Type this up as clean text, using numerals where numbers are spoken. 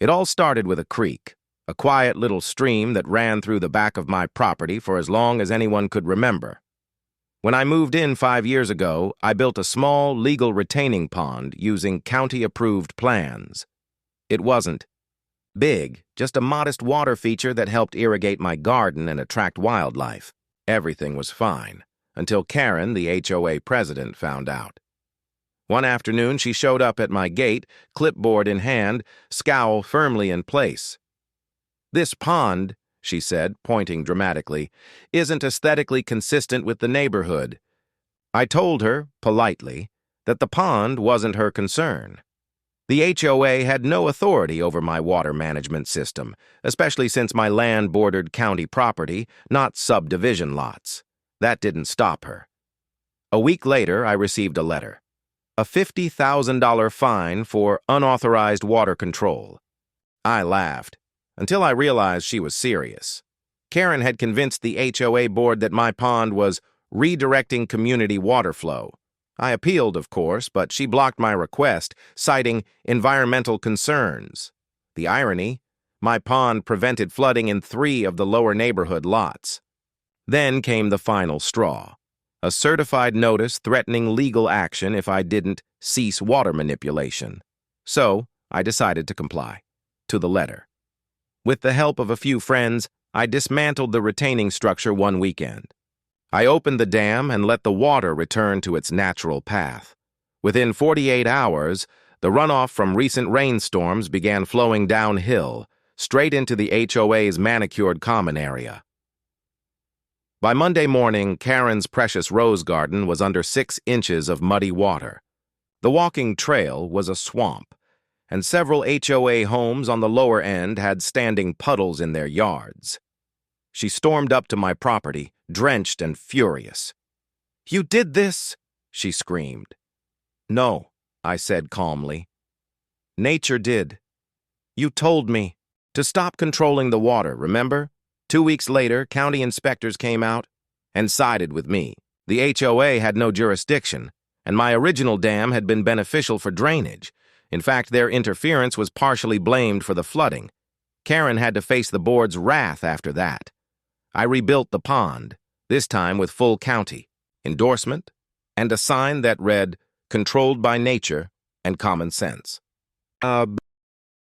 It all started with a creek, a quiet little stream that ran through the back of my property for as long as anyone could remember. When I moved in 5 years ago, I built a small, legal retaining pond using county-approved plans. It wasn't big, just a modest water feature that helped irrigate my garden and attract wildlife. Everything was fine, until Karen, the HOA president, found out. One afternoon, she showed up at my gate, clipboard in hand, scowl firmly in place. "This pond," she said, pointing dramatically, "isn't aesthetically consistent with the neighborhood." I told her, politely, that the pond wasn't her concern. The HOA had no authority over my water management system, especially since my land bordered county property, not subdivision lots. That didn't stop her. A week later, I received a letter. A $50,000 fine for unauthorized water control. I laughed, until I realized she was serious. Karen had convinced the HOA board that my pond was redirecting community water flow. I appealed, of course, but she blocked my request, citing environmental concerns. The irony, my pond prevented flooding in 3 of the lower neighborhood lots. Then came the final straw, a certified notice threatening legal action if I didn't cease water manipulation. So, I decided to comply, to the letter. With the help of a few friends, I dismantled the retaining structure one weekend. I opened the dam and let the water return to its natural path. Within 48 hours, the runoff from recent rainstorms began flowing downhill, straight into the HOA's manicured common area. By Monday morning, Karen's precious rose garden was under 6 inches of muddy water. The walking trail was a swamp, and several HOA homes on the lower end had standing puddles in their yards. She stormed up to my property, drenched and furious. "You did this?" she screamed. "No," I said calmly. "Nature did. You told me to stop controlling the water, remember? 2 weeks later, county inspectors came out and sided with me. The HOA had no jurisdiction, and my original dam had been beneficial for drainage. In fact, their interference was partially blamed for the flooding. Karen had to face the board's wrath after that. I rebuilt the pond, this time with full county, endorsement, and a sign that read, "Controlled by nature and common sense."